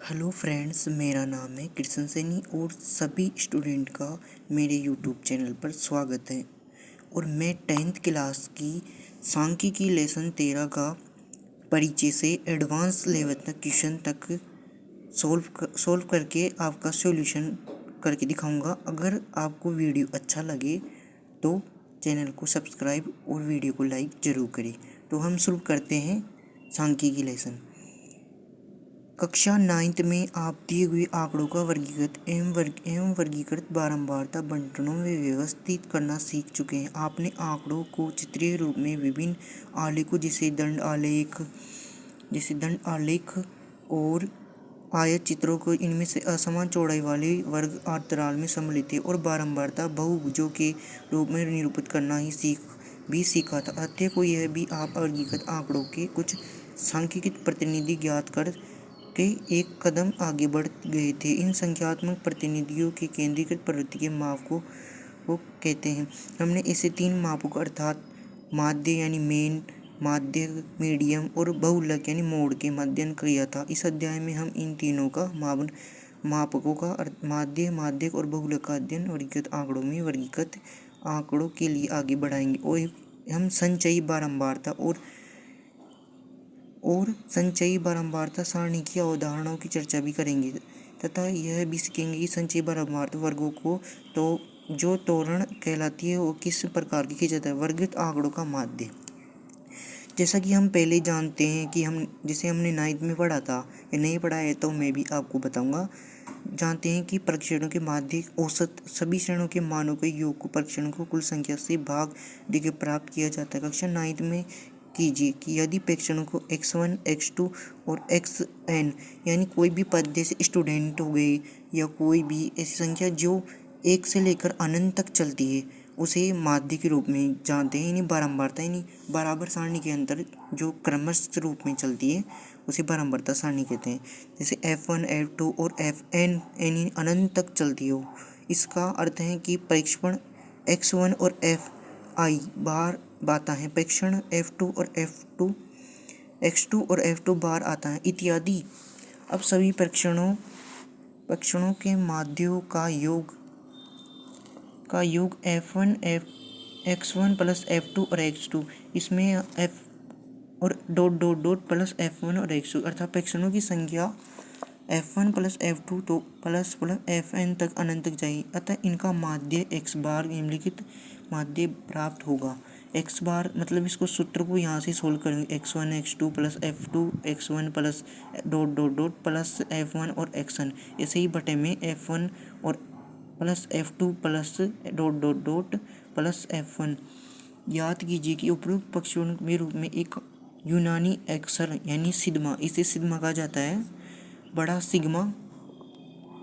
Hello friends, मेरा नाम है कृष्ण सैनी और सभी स्टूडेंट का मेरे यूट्यूब चैनल पर स्वागत है। और मैं 10th क्लास की सांख्यिकी लेसन 13 का परिचय से एडवांस लेवल तक क्वेश्चन तक सॉल्व करके आपका सॉल्यूशन करके दिखाऊंगा। अगर आपको वीडियो अच्छा लगे तो चैनल को सब्सक्राइब और वीडियो को लाइक ज़रूर करें। तो हम शुरू करते हैं सांख्यिकी लेसन। कक्षा 9th में आप दिए हुए आंकड़ों का वर्गीकृत एवं वर्गीकृत बारंबारता बंटनों में व्यवस्थित करना सीख चुके हैं। आपने आंकड़ों को चित्रीय रूप में विभिन्न आलेखों जैसे दंड आलेख और आयत चित्रों को इनमें से असमान चौड़ाई वाले वर्ग अंतराल में सम्मिलित है और बारंबारता बहुभुजों के रूप में निरूपित करना ही सीखा था। अतः को यह भी आप वर्गीकृत आंकड़ों के कुछ सांख्यिकीय प्रतिनिधि ज्ञात कर के एक कदम आगे बढ़ गए थे। इन संख्यात्मक प्रतिनिधियों के केंद्रीकृत प्रवृत्ति के माप को कहते हैं। हमने इसे 3 मापों को अर्थात माध्य यानी मेन, माध्य मीडियम और बहुलक यानी मोड के अध्ययन किया था। इस अध्याय में हम इन तीनों का मापकों का माध्य, माध्यक और बहुलक का अध्ययन वर्गीकृत आंकड़ों में वर्गीकृत आंकड़ों के लिए आगे बढ़ाएंगे और हम संचयी बारंबारता सारणी की अवधारणाओं की चर्चा भी करेंगे तथा यह भी सीखेंगे कि संचयी बारंबारता वर्गों को तो जो त्वरण कहलाती है वो किस प्रकार की जाता है। वर्गीकृत आंकड़ों का माध्य, जैसा कि हम पहले जानते हैं कि जिसे हमने 9th में पढ़ा था या नहीं पढ़ा है तो मैं भी आपको बताऊंगा। जानते हैं कि परीक्षणों के माध्य औसत सभी श्रेणियों के मानों के योग को परीक्षणों को कुल संख्या से भाग देकर प्राप्त किया जाता है। कक्षा 9th में कीजिए कि यदि प्रेक्षणों को x1, x2 और xn यानी कोई भी पद जैसे स्टूडेंट हो गए या कोई भी ऐसी संख्या जो 1 से लेकर अनंत तक चलती है उसे माध्य के रूप में जानते हैं। यानी बारंबारता यानी बराबर सारणी के अंतर जो क्रमश रूप में चलती है उसे बारंबारता सारणी कहते हैं। जैसे f1, f2 और fn यानी अनंत तक चलती हो। इसका अर्थ है कि परीक्षण x1 और fi बार आता है, परीक्षण f2 और x2 और f2 बार आता है इत्यादि। अब सभी परीक्षणों के माध्यों का योग f1 x1 प्लस f2 और x2 इसमें f और dot dot dot plus f1 और x2 अर्थात परीक्षणों की संख्या f1 प्लस f2 तो प्लस fn तक अनंत तक जाएगी। अतः इनका माध्य x बार निम्नलिखित माध्य प्राप्त होगा। x बार मतलब इसको सूत्र को यहाँ से सोल्व करेंगे x1 x2 plus f2 x1 plus dot dot dot plus f1 और xn ऐसे ही बटे में f1 और plus f2 plus dot dot dot plus f1। याद कीजिए कि उपरोक्त पक्षों के रूप में एक यूनानी अक्षर यानी सिग्मा, इसे सिग्मा कहा जाता है, बड़ा सिग्मा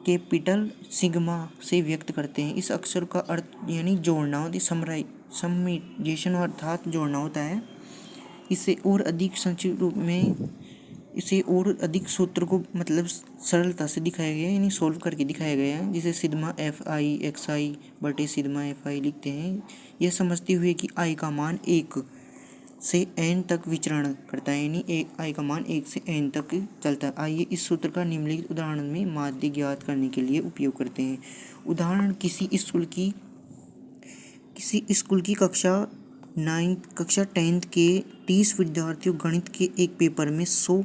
कैपिटल सिग्मा से व्यक्त करते हैं। इस अक्षर का अर्थ यानी जोड़ना होता है, समेशन अर्थात जोड़ना होता है। इसे और अधिक संक्षिप्त रूप में इसे और अधिक सूत्र को मतलब सरलता से दिखाया गया है यानी सोल्व करके दिखाया गया है, जिसे सिग्मा fi बटे सिग्मा fi लिखते हैं। यह समझते हुए कि i का मान 1 से n तक विचरण करता है यानी i का मान 1 से n तक चलता है। आइए इस सूत्र का निम्नलिखित उदाहरण में माध्य ज्ञात करने के लिए उपयोग करते हैं। उदाहरण किसी स्कूल की कक्षा 10th के 30 विद्यार्थियों गणित के एक पेपर में 100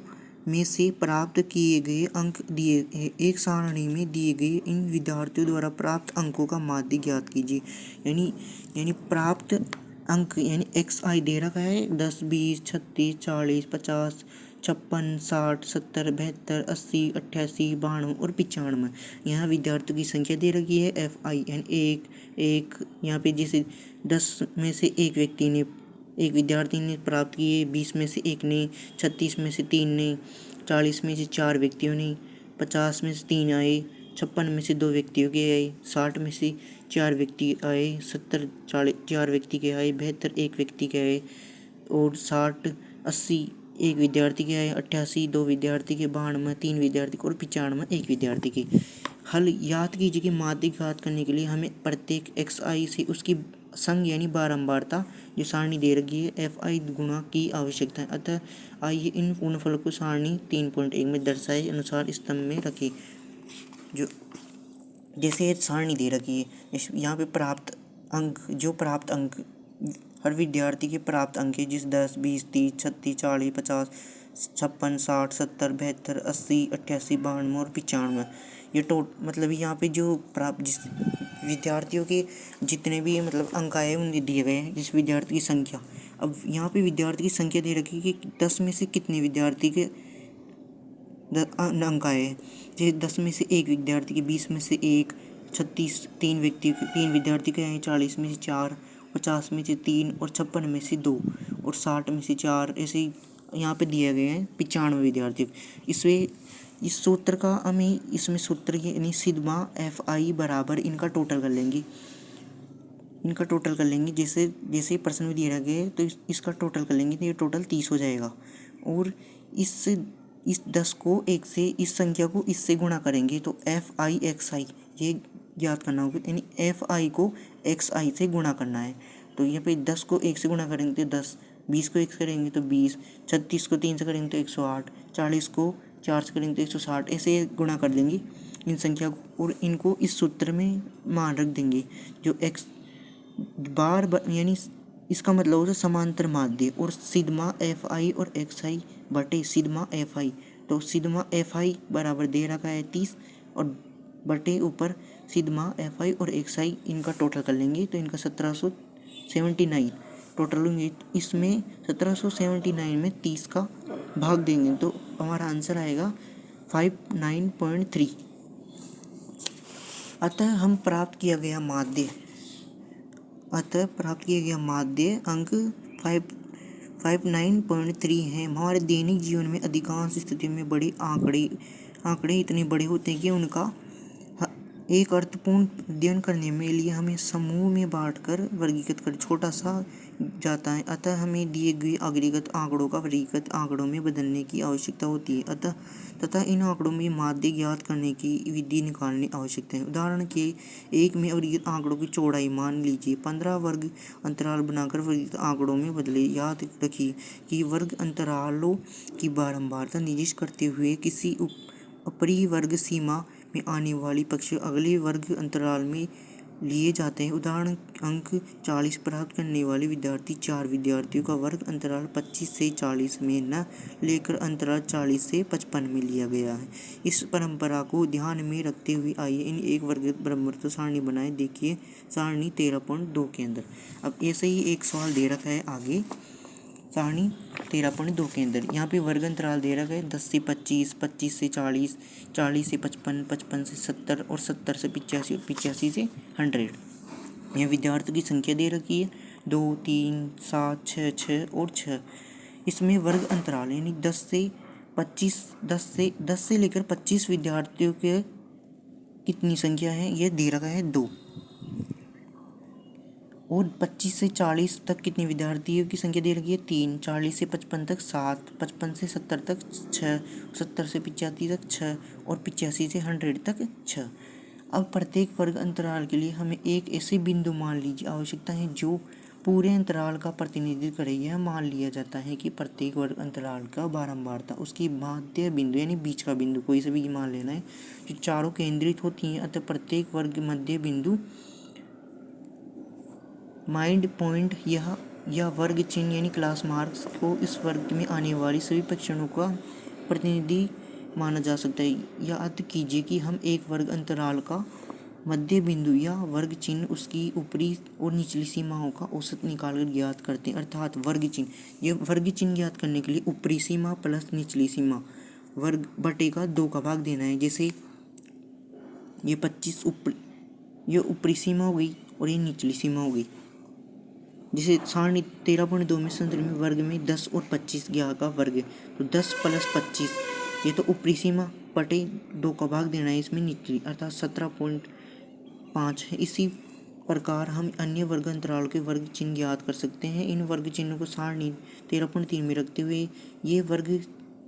में से प्राप्त किए गए अंक दिए हैं। एक सारणी में दिए गए इन विद्यार्थियों द्वारा प्राप्त अंकों का माध्य ज्ञात कीजिए। यानी प्राप्त अंक यानी xi दे रखा है 10, 20, 36, 40, 50, 56, 60, 70, 72, 80, 88, 92 और 95। यहाँ विद्यार्थियों की संख्या दे रखी है fi यानी एक यहाँ पे जैसे 10 में से एक विद्यार्थी ने प्राप्त किए, 20 में से एक ने, 36 में से 3 ने, 40 में से 4 व्यक्तियों ने, 50 में से 3 आए, 56 में से 2 व्यक्तियों के आए, 60 में से 4 व्यक्ति आए, 70 4 व्यक्ति के आए, 72 एक व्यक्ति के आए और 60 80 एक विद्यार्थी के आए, 88 2 विद्यार्थी के, 92 3 विद्यार्थी के और 95 एक विद्यार्थी के। हल याद कीजिए कि माध्य ज्ञात करने के लिए हमें प्रत्येक xi से उसकी संघ यानी बारंबारता जो सारणी दे रखी है एफ आई गुणा की आवश्यकता है। अतः आइए इन पूर्णफल को सारणी 3.1 में दर्शाए अनुसार स्तंभ में रखें। जो जैसे ये सारणी दे रखी है, यहाँ पे प्राप्त अंक, जो प्राप्त अंक हर विद्यार्थी के प्राप्त अंक है, जिस 10, 20, 30, 36, 40, 50, 56, 60, 70, 72, 80, 88, 92 और 95, ये मतलब यहाँ पे जो प्राप्त जिस विद्यार्थियों के जितने भी मतलब अंक आए उन्हें दिए गए हैं, जिस विद्यार्थी की संख्या। अब यहाँ पे विद्यार्थी की संख्या दे रखी है कि 10 में से कितने विद्यार्थी के अंक आए हैं। जैसे 10 में से एक विद्यार्थी के, 20 में से एक, 36 तीन विद्यार्थी के आए, 40 में से 4, 50 में से 3 और 56 में से 2 और 60 में से 4, ऐसे ही यहाँ पे दिए गए हैं 95 विद्यार्थी। इसमें इस सूत्र का हमें इसमें सूत्र यानी सिग्मा एफ आई बराबर इनका टोटल कर लेंगे। जैसे प्रश्न में दिया गया है तो इसका टोटल कर लेंगे तो ये टोटल 30 हो जाएगा। और इस 10 को 1 से, इस संख्या को इससे गुणा करेंगे तो एफ आई एक्स आई ये ज्ञात करना होगा, यानी एफ आई को एक्स आई से गुणा करना है। तो यहाँ पे 10 को 1 से गुणा करेंगे तो 10, 20 को 1 से करेंगे तो 20, 36 को 3 से करेंगे तो 108, 40 को 4 से करेंगे तो 160, ऐसे गुणा कर देंगे इन संख्या को और इनको इस सूत्र में मान रख देंगे। जो एक्स यानी इसका मतलब होता है समांतर माध्य और सिग्मा एफ आई और एक्स आई बटे सिग्मा एफ आई। तो सिग्मा एफ आई बराबर दे रखा है 30 और बटे ऊपर सिग्मा एफ आई और एक्स आई, इनका टोटल कर लेंगे तो इनका 1779 टोटल होंगे। इसमें 1779 में 30 का भाग देंगे तो हमारा आंसर आएगा 59.3। अतः प्राप्त किया गया माध्य अंक 59.3 है। हमारे दैनिक जीवन में अधिकांश स्थितियों में बड़े आंकड़े इतने बड़े होते हैं कि उनका एक अर्थपूर्ण अध्ययन करने में लिए हमें समूह में बांटकर वर्गीकृत कर छोटा सा जाता है। अतः हमें दिए गए अग्रगत आंकड़ों का वर्गीकृत आंकड़ों में बदलने की आवश्यकता होती है। तथा इन आंकड़ों में माध्य ज्ञात करने की विधि निकालनी आवश्यकता है। उदाहरण के एक में वर्गीकृत आंकड़ों की चौड़ाई मान लीजिए 15 वर्ग अंतराल बनाकर वर्गीकृत आंकड़ों में बदले। याद रखिए कि वर्ग अंतरालों की बारंबारता निर्दिष्ट करते हुए किसी ऊपरी वर्ग सीमा में आने वाली पक्ष अगले वर्ग अंतराल में लिए जाते हैं। उदाहरण अंक 40 प्राप्त करने वाले विद्यार्थी 4 विद्यार्थियों का वर्ग अंतराल 25 से 40 में न लेकर अंतराल 40 से 55 में लिया गया है। इस परंपरा को ध्यान में रखते हुए आइए इन एक वर्ग ब्रह्मत्व सारणी बनाए। देखिए सारणी 13.2 के अंदर। अब ऐसे ही एक सवाल दे रखा है आगे सारणी 13.2 के अंदर। यहाँ पे वर्ग अंतराल दे रखा है 10 से 25, 25 से 40, 40 से 55, 55 से 70 और 70 से 85 और 85 से 100। यहाँ विद्यार्थियों की संख्या दे रखी है 2, 3, 7, 6, 6 और 6। इसमें वर्ग अंतराल यानी 10 से लेकर 25 विद्यार्थियों के कितनी संख्या है ये दे रखा है 2। और 25 से 40 तक कितने विद्यार्थियों की संख्या दे रखी है 3, 40 से 55 तक 7, 55 से 70 तक 6, 70 से 85 तक 6 और 85 से 100 तक 6। अब प्रत्येक वर्ग अंतराल के लिए हमें एक ऐसे बिंदु मान लीजिए आवश्यकता है जो पूरे अंतराल का प्रतिनिधित्व करे। यह मान लिया जाता है कि प्रत्येक वर्ग अंतराल का बारंबारता उसकी मध्य बिंदु यानी बीच का बिंदु कोई से भी मान लेना है जो चारों केंद्रित होती हैं। अतः प्रत्येक वर्ग मध्य बिंदु माइंड पॉइंट या वर्ग चिन्ह यानी क्लास मार्क्स को इस वर्ग में आने वाली सभी परीक्षणों का प्रतिनिधि माना जा सकता है। याद कीजिए कि हम एक वर्ग अंतराल का मध्य बिंदु या वर्ग चिन्ह उसकी ऊपरी और निचली सीमाओं का औसत निकालकर ज्ञात करते हैं। अर्थात वर्ग चिन्ह ज्ञात करने के लिए ऊपरी सीमा प्लस निचली सीमा वर्ग बटे का 2 का भाग देना है। जैसे ये 25 ऊपरी सीमा हो गई और ये निचली सीमा हो गई। जैसे सारणी 13.2 में संदर्भ में वर्ग में 10 और 25 ज्ञात का वर्ग है तो 10 प्लस 25 ये तो ऊपरी सीमा बटे 2 का भाग देना है इसमें निचली अर्थात 17.5 है। इसी प्रकार हम अन्य वर्ग अंतराल के वर्ग चिन्ह ज्ञात कर सकते हैं। इन वर्ग चिन्हों को सारणी 13.3 में रखते हुए ये वर्ग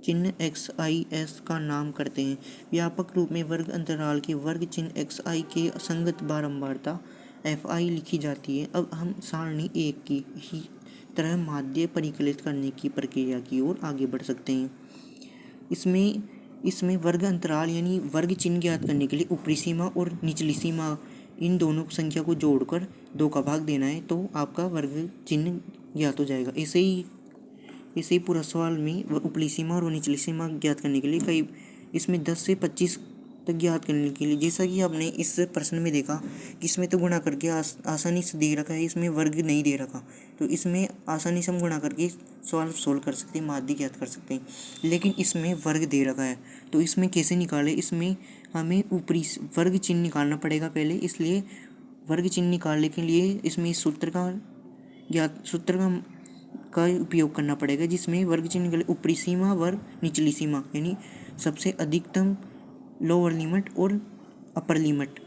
चिन्ह एक्स आई एस का नाम करते हैं। व्यापक रूप में वर्ग अंतराल के वर्ग चिन्ह एक्स आई के संगत बारंबारता एफ आई लिखी जाती है। अब हम सारणी 1 की ही तरह माध्य परिकलित करने की प्रक्रिया की ओर आगे बढ़ सकते हैं। इसमें वर्ग अंतराल यानी वर्ग चिन्ह ज्ञात करने के लिए ऊपरी सीमा और निचली सीमा इन दोनों संख्या को जोड़कर 2 का भाग देना है, तो आपका वर्ग चिन्ह ज्ञात हो जाएगा। ऐसे ही पूरा सवाल में ऊपरी सीमा और निचली सीमा ज्ञात करने के लिए कई इसमें 10 से 25 तक ज्ञात करने के लिए, जैसा कि आपने इस प्रश्न में देखा कि इसमें तो गुणा करके आसानी से दे रखा है, इसमें वर्ग नहीं दे रखा, तो इसमें आसानी से हम गुणा करके सवाल सोल्व कर सकते हैं, माध्य ज्ञात कर सकते हैं। लेकिन इसमें वर्ग दे रखा है, तो इसमें कैसे निकाले, इसमें हमें ऊपरी वर्ग चिन्ह निकालना पड़ेगा पहले। इसलिए वर्ग चिन्ह निकालने के लिए इसमें इस सूत्र का उपयोग करना पड़ेगा, जिसमें वर्ग चिन्ह के लिए ऊपरी सीमा वर्ग निचली सीमा यानी सबसे अधिकतम लोअर लिमिट और अपर लिमिट,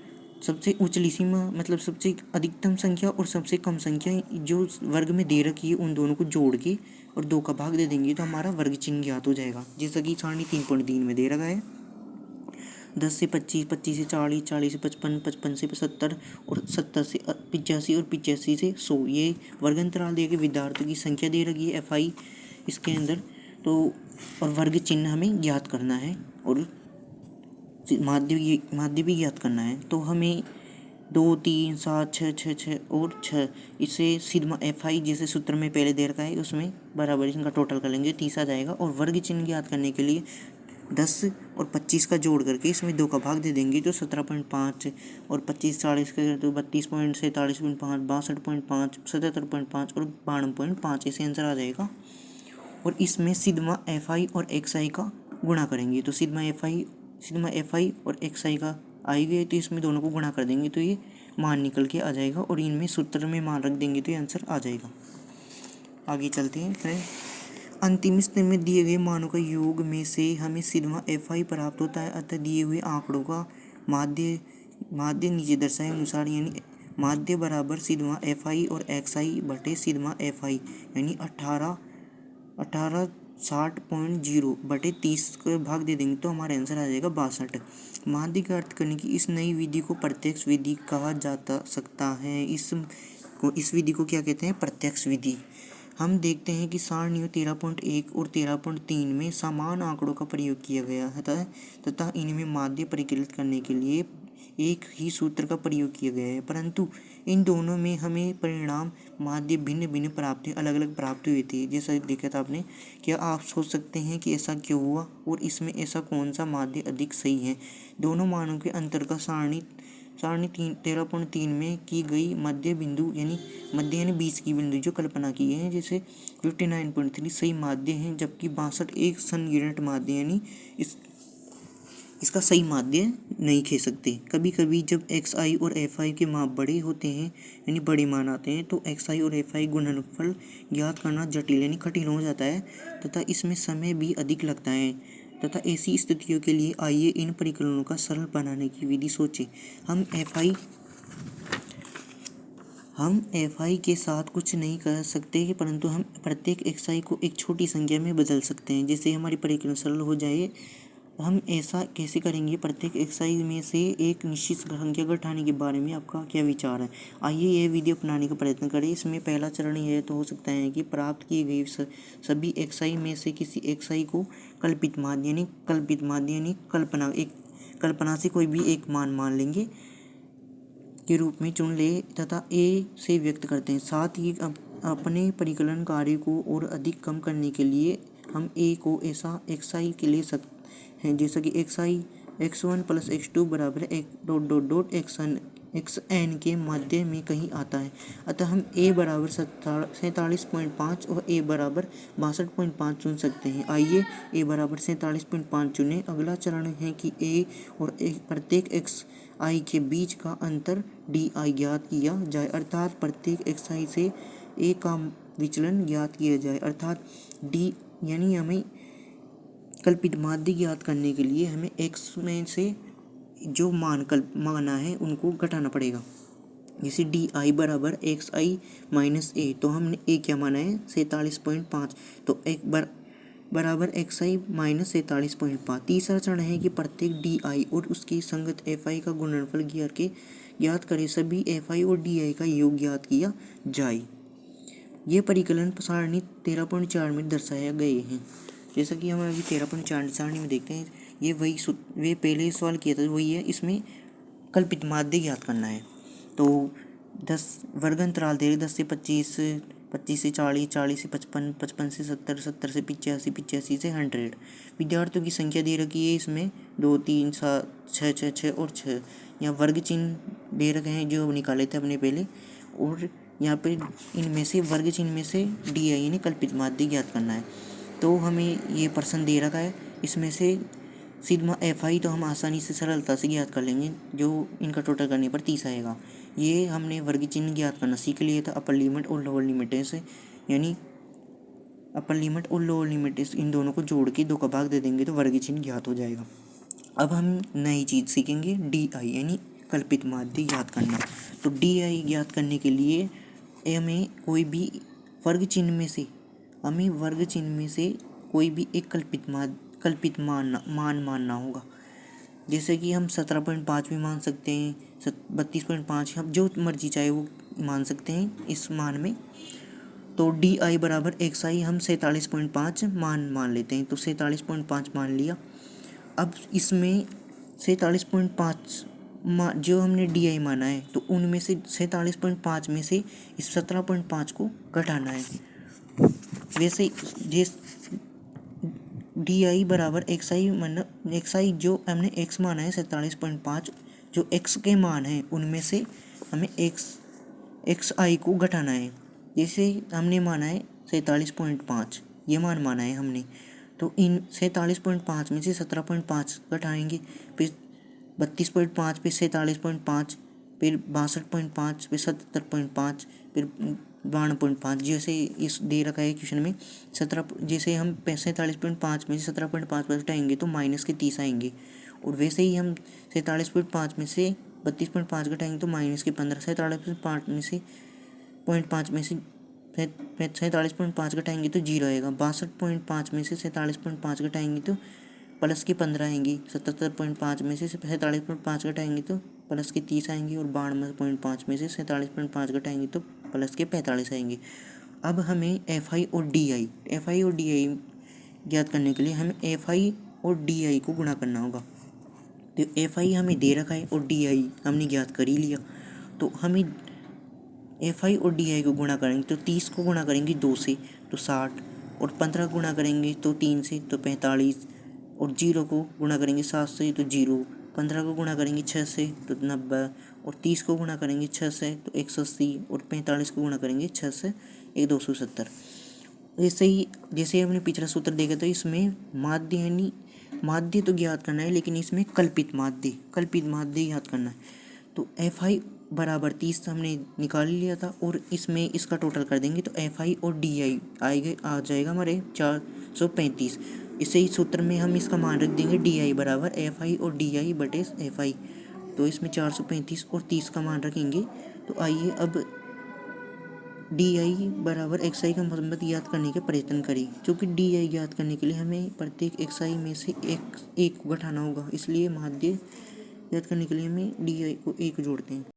सबसे उचली सीमा मतलब सबसे अधिकतम संख्या और सबसे कम संख्या जो वर्ग में दे रखी है उन दोनों को जोड़ के और 2 का भाग दे देंगे तो हमारा वर्ग चिन्ह ज्ञात हो जाएगा। जैसा कि सारणी 3.3 में दे रखा है 10 से 25, 25 से 40, 40 से 55, 55 से 70 और 70 से 85 और 85 से 100 ये वर्ग अंतराल दे के विद्यार्थियों की संख्या दे रखी है FI इसके अंदर, तो और वर्ग चिन्ह हमें ज्ञात करना है और माध्य भी ज्ञात करना है। तो हमें 2, 3, 7, 6, 6, 6 और 6 इसे सिग्मा FI जैसे सूत्र में पहले दे रखा है उसमें बराबर इनका टोटल कर लेंगे, 30 आ जाएगा। और वर्ग चिन्ह ज्ञात करने के लिए 10 और 25 का जोड़ करके इसमें 2 का भाग दे देंगे तो 17.5 और 25 40 का तो 32.47.5, 62.5, 77.5 और 92.5 ऐसे आंसर आ जाएगा। और इसमें सिग्मा FI और XI का गुणा करेंगे तो सिग्मा FI और XI का आएगा, तो इसमें दोनों को गुणा कर देंगे तो ये मान निकल के आ जाएगा और इनमें सूत्र में मान रख देंगे तो ये आंसर आ जाएगा। आगे चलते हैं फ्रेंड। अंतिम स्थिति में दिए गए मानों का योग में से हमें सिग्मा FI प्राप्त होता है, अतः दिए हुए आंकड़ों का माध्य नीचे दर्शाए अनुसार यानी माध्य बराबर सिग्मा FI और XI बटे सिग्मा FI यानी 60.0 बटे 30 को भाग दे देंगे तो हमारा आंसर आ जाएगा 62। माध्य का अर्थ करने की इस नई विधि को प्रत्यक्ष विधि कहा जाता सकता है। इस विधि को क्या कहते हैं, प्रत्यक्ष विधि। हम देखते हैं कि सारणियों 13.1 और 13.3 में समान आंकड़ों का प्रयोग किया गया है तथा इनमें माध्य परिकलित करने के लिए एक ही सूत्र का प्रयोग किया गया है, परंतु इन दोनों में हमें परिणाम माध्य भिन्न भिन्न प्राप्त अलग अलग प्राप्त हुए थे। जैसा देखा था आपने, क्या आप सोच सकते हैं कि ऐसा क्यों हुआ और इसमें ऐसा कौन सा माध्य अधिक सही है। दोनों मानों के अंतर का सारणी 13.3 में की गई मध्य यानी बीच की बिंदु जो कल्पना की है, जैसे 59.3 सही माध्य है, जबकि 62 एक संगीर्ण माध्य यानी इसका सही माध्य नहीं कह सकते। कभी कभी जब XI और FI के माप बड़े होते हैं यानी बड़े मान आते हैं तो XI और FI गुणनफल ज्ञात करना जटिल यानी कठिन हो जाता है तथा इसमें समय भी अधिक लगता है तथा ऐसी स्थितियों के लिए आइए इन परिकलनों का सरल बनाने की विधि सोचें। हम FI के साथ कुछ नहीं कर सकते परंतु हम प्रत्येक XI को एक छोटी संख्या में बदल सकते हैं। जैसे हमारी परिकलन सरल हो जाए, हम ऐसा कैसे करेंगे, प्रत्येक XI में से एक निश्चित संख्या घटाने के बारे में आपका क्या विचार है। आइए यह विधि अपनाने का प्रयत्न करें। इसमें पहला चरण यह तो हो सकता है कि प्राप्त किए गए सभी XI में से किसी XI को कल्पित माध्य यानी कल्पना से कोई भी एक मान लेंगे के रूप में चुन ले तथा A से व्यक्त करते हैं। साथ ही अपने परिकलन कार्य को और अधिक कम करने के लिए हम A को ऐसा XI के ले सकते हैं जैसा कि x1 + x2 बराबर xn के मध्य में कहीं आता है। अतः हम A बराबर 47.5 और A बराबर 62.5 चुन सकते हैं। आइए A बराबर 47.5 चुनें। अगला चरण है कि A और प्रत्येक XI के बीच का अंतर DI ज्ञात किया जाए, अर्थात प्रत्येक XI से A का विचलन ज्ञात किया जाए, अर्थात D यानी हमें कल्पित माध्य ज्ञात करने के लिए हमें X में से जो माना है उनको घटाना पड़ेगा। जैसे DI बराबर XI - A, तो हमने A क्या माना है 47.5, तो बराबर एक्स आई माइनस 47.5। तीसरा चरण है कि प्रत्येक डी आई और उसकी संगत एफ आई का गुणनफल ज्ञात करें। सभी एफ आई और डी आई का योग ज्ञात किया जाए। ये परिकलन सारणी 13.4 में दर्शाया गए हैं। जैसा कि हम अभी 13.4 सारणी में देखते हैं, ये वे पहले सवाल किया था वही है। इसमें कल्पित माध्य ज्ञात करना है। तो 10 वर्ग अंतराल दे रहे, 10 से 25, 25 से 40, 40 से 55, 55 से 70, 70 से 85, 85 से 100। विद्यार्थियों की संख्या दे रखी है इसमें 2, 3, 7, 6, 6, 6 और 6। यहाँ वर्ग चिन्ह दे रखे हैं जो निकाले थे अपने पहले, और यहाँ पे इनमें से वर्ग चिन्ह में से डी आई यानी कल्पित माध्य ज्ञात करना है। तो हमें ये प्रश्न दे रखा है, इसमें से सिग्मा एफ आई तो हम आसानी से सरलता से ज्ञात कर लेंगे, जो इनका टोटल करने पर 30 आएगा। ये हमने वर्ग चिन्ह ज्ञात करना सीख लिया था अपर लिमिट और लोअर लिमिट से, यानी अपर लिमिट और लोअर लिमिट इन दोनों को जोड़ के 2 का भाग दे देंगे तो वर्ग चिन्ह ज्ञात हो जाएगा। अब हम नई चीज़ सीखेंगे डी आई यानी कल्पित माध्य ज्ञात करना। तो डी आई ज्ञात करने के लिए हमें कोई भी वर्ग चिन्ह में से कोई भी एक कल्पित मान मानना होगा। जैसे कि हम 17.5 भी मान सकते हैं, 32.5, हम जो मर्जी चाहे वो मान सकते हैं इस मान में। तो डी आई बराबर एक्स आई हम 47.5 मान लेते हैं। तो 47.5 मान लिया। अब इसमें 47.5 जो हमने डी आई माना है, तो उनमें से 47.5 में से इस 17.5 को घटाना है। वैसे डी आई बराबर एक्स आई मतलब एक्स आई जो हमने एक्स माना है 47.5, जो एक्स के मान हैं उनमें से हमें एक्स आई को घटाना है। जैसे हमने माना है 47.5, ये मान माना है हमने, तो इन 47.5 में से 17.5 घटाएंगे, फिर 32.5, फिर 47.5, फिर 62.5, फिर 77.5, फिर 52.5। जैसे इस दे रखा है क्वेश्चन में 17, जैसे हम 47.5 में से 17.5 घटाएंगे तो माइनस के 30 आएंगे, और वैसे ही हम 47.5 में से 32.5 घटाएंगे तो माइनस के 15। 47.5 में से 0.5 में से 47.5 घटाएंगे तो 0 आएगा। 62.5 में से 47.5 घटाएंगे तो प्लस के 15 आएंगी। 77.5 में से 47.5 घटाएंगे तो प्लस के 30 आएंगे, और 92.5 में से 47.5 घटाएंगे तो प्लस के 45 आएंगे। अब हमें एफ आई और डी आई ज्ञात करने के लिए हमें एफ आई और डी आई को गुणा करना होगा। तो एफ आई हमें दे रखा है और डी आई हमने ज्ञात कर ही लिया। तो हमें एफ आई और डी आई को गुणा करेंगे तो 30 को गुणा करेंगे 2 से तो 60, और 15 गुणा करेंगे तो 3 से तो 45, और 0 को गुणा करेंगे 7 से तो 0, 15 को गुणा करेंगे 6 से तो 90, और 30 को गुणा करेंगे 6 से तो 180, और 45 को गुणा करेंगे 6 से 270। जैसे हमने पिछला सूत्र देखा था, इसमें माध्य तो ज्ञात करना है, लेकिन इसमें कल्पित माध्य ज्ञात करना है। तो एफ आई बराबर 30 हमने निकाल लिया था, और इसमें इसका टोटल कर देंगे तो एफ आई और डी आई आ जाएगा हमारे 435। इसे ही सूत्र में हम इसका मान रख देंगे डी आई बराबर एफ आई और डी आई बटे एफ आई। तो इसमें 435 और 30 का मान रखेंगे। तो आइए अब डी आई बराबर एक्स आई का मतलब ज्ञात करने के प्रयत्न करें। क्योंकि डी आई ज्ञात करने के लिए हमें प्रत्येक एक्स आई में से एक को घटाना होगा, इसलिए माध्य ज्ञात करने के लिए हमें डी आई को 1 जोड़ते हैं।